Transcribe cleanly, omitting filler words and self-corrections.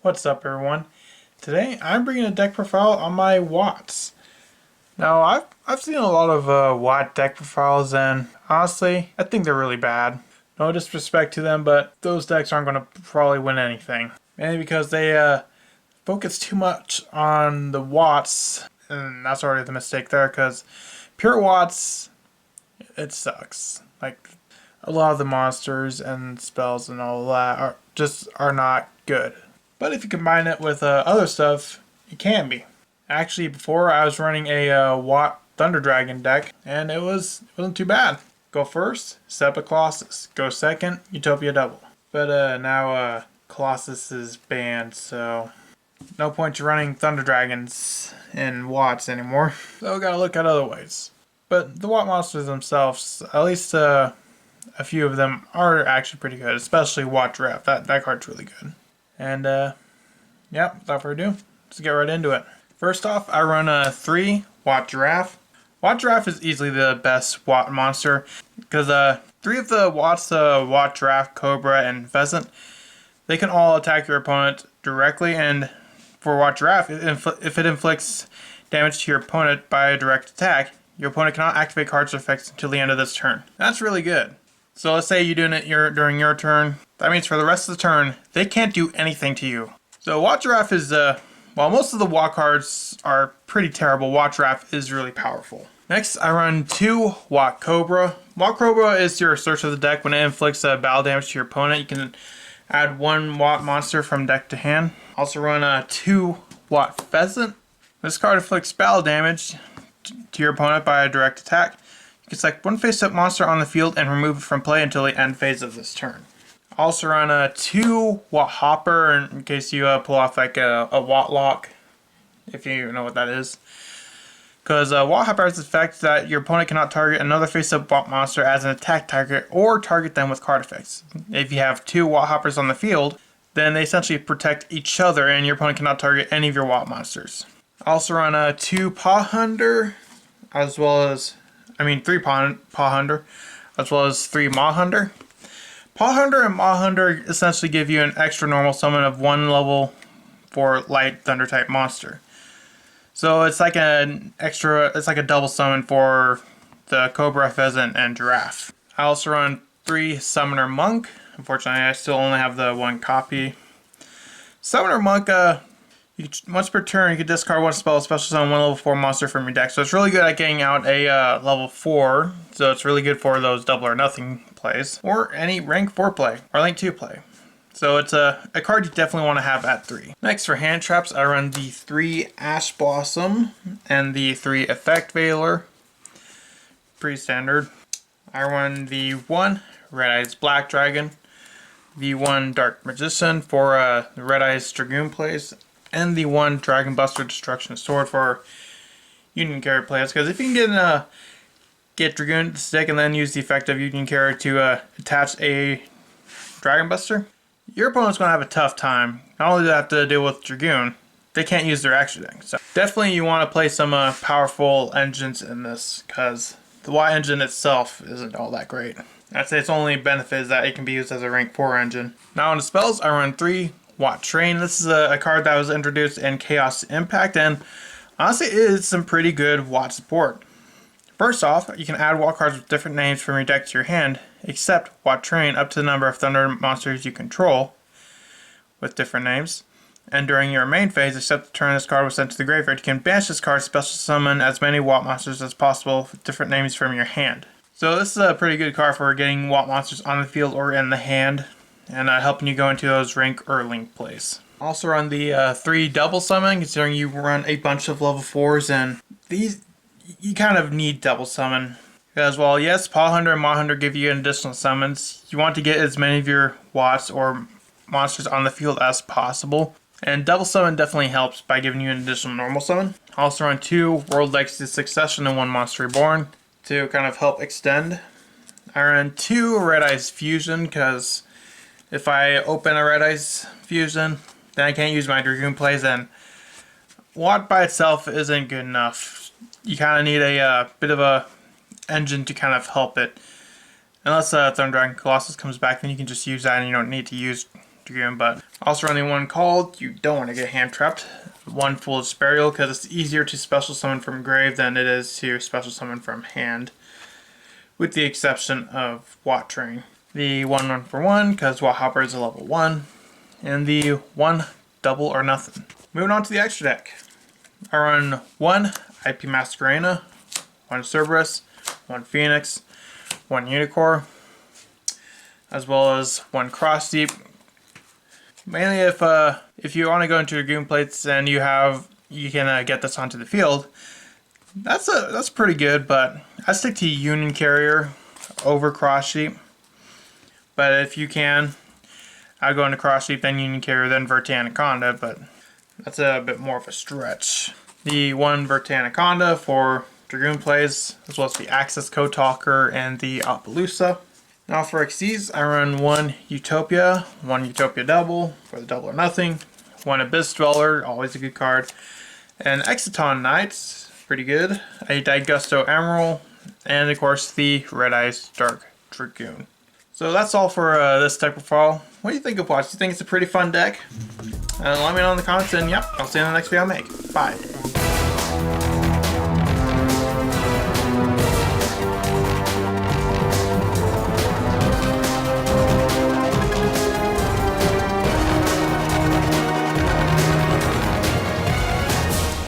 What's up, everyone? Today I'm bringing a deck profile on my Watts. Now I've seen a lot of Watt deck profiles, and honestly I think they're really bad. No disrespect to them, but those decks aren't going to probably win anything. Mainly because they focus too much on the Watts, and that's already the mistake there. Because pure Watts, it sucks. Like a lot of the monsters and spells and all that are not good. But if you combine it with other stuff, it can be. Actually, before I was running a Watt Thunder Dragon deck, and it wasn't too bad. Go first, set up a Colossus. Go second, Utopia double. But now Colossus is banned, so no point to running Thunder Dragons in Watts anymore. So we gotta look at other ways. But the Watt monsters themselves, at least a few of them are actually pretty good, especially Watt Giraffe. That card's really good. And yeah, without further ado, let's get right into it. First off, I run a 3 Watt Giraffe. Watt Giraffe is easily the best Watt monster because 3 of the Watts, Watt Giraffe, Cobra, and Pheasant, they can all attack your opponent directly. And for Watt Giraffe, if it inflicts damage to your opponent by a direct attack, your opponent cannot activate cards or effects until the end of this turn. That's really good. So let's say you're doing it during your turn. That means for the rest of the turn, they can't do anything to you. So Watt Giraffe is, while most of the Watt cards are pretty terrible, Watt Giraffe is really powerful. Next, I run 2 Watt Cobra. Watt Cobra is your search of the deck. When it inflicts battle damage to your opponent, you can add 1 Watt monster from deck to hand. Also run a 2 Watt Pheasant. This card inflicts battle damage to your opponent by a direct attack. You can select 1 face-up monster on the field and remove it from play until the end phase of this turn. Also run a 2 Watt Hopper in case you pull off like a Watt Lock, if you know what that is. Because Watt Hopper has the effect that your opponent cannot target another face-up Watt monster as an attack target or target them with card effects. If you have 2 Watt Hoppers on the field, then they essentially protect each other and your opponent cannot target any of your Watt monsters. Also run a 2 Paw Hunter, as well as 3 Paw Hunter, as well as 3 Maw Hunter. Paw Hunter and Maw Hunter essentially give you an extra normal summon of 1 level for light thunder type monster. So it's like a double summon for the Cobra, Pheasant, and Giraffe. I also run 3 Summoner Monk. Unfortunately, I still only have the 1 copy. Summoner Monk, once per turn, you can discard 1 spell, special summon 1 level 4 monster from your deck. So it's really good at getting out a level 4. So it's really good for those double or nothing plays, or any rank 4 play, or rank 2 play. So it's a card you definitely want to have at 3. Next, for hand traps, I run the 3 Ash Blossom and the 3 Effect Veiler. Pretty standard. I run the 1 Red Eyes Black Dragon, the 1 Dark Magician for the Red Eyes Dragoon plays, and the 1 Dragon Buster Destruction Sword for Union Carry plays. Because if you can get Dragoon to stick and then use the effect of Union Carry to attach a Dragon Buster, your opponent's going to have a tough time. Not only do they have to deal with Dragoon, they can't use their extra deck. So definitely you want to play some powerful engines in this, because the Y engine itself isn't all that great. I'd say its only benefit is that it can be used as a rank 4 engine. Now on the spells, I run 3 Watt Train. This is a card that was introduced in Chaos Impact, and honestly it is some pretty good Watt support. First off, you can add Watt cards with different names from your deck to your hand, except Watt Train, up to the number of Thunder monsters you control with different names. And during your main phase, except the turn this card was sent to the graveyard, you can banish this card, special summon as many Watt monsters as possible with different names from your hand. So this is a pretty good card for getting Watt monsters on the field or in the hand, and helping you go into those rank or link plays. Also run the 3 double summon, considering you run a bunch of level 4s, and these you kind of need double summon. Because while yes, Paw Hunter and Maw Hunter give you additional summons, you want to get as many of your Watts or monsters on the field as possible. And double summon definitely helps by giving you an additional normal summon. Also run 2 World Legacy Succession and 1 Monster Reborn to kind of help extend. I run 2 Red Eyes Fusion, because if I open a Red Eyes Fusion, then I can't use my Dragoon plays, and Watt by itself isn't good enough. You kind of need a bit of a engine to kind of help it. Unless Thunder Dragon Colossus comes back, then you can just use that and you don't need to use Dragoon, but also running one called You Don't Want to Get Hand Trapped, one Foolish Burial, because it's easier to special summon from grave than it is to special summon from hand, with the exception of Watt Train. The 1/1 because Watt Hopper is a level 1, and the 1 Double or Nothing. Moving on to the extra deck. I run 1 IP Masquerena, 1 Cerberus, 1 Phoenix, 1 Unicorn, as well as 1 Cross Deep. Mainly if you want to go into Dragoon plates and you can get this onto the field, that's pretty good, but I stick to Union Carrier over Cross Sheep. But if you can, I'd go into Cross Sheep, then Union Carrier, then Vertanaconda, but that's a bit more of a stretch. The 1 Vertanaconda for Dragoon plays, as well as the Axis Code Talker and the Appaloosa. Now for XCs, I run 1 Utopia, 1 Utopia Double for the Double or Nothing, 1 Abyss Dweller, always a good card, an Exciton Knights, pretty good, a Daigusto Emerald, and of course the Red Eyes Dark Dragoon. So that's all for this deck profile. What do you think of Watch? Do you think it's a pretty fun deck? Let me know in the comments, and yep, I'll see you in the next video I make. Bye.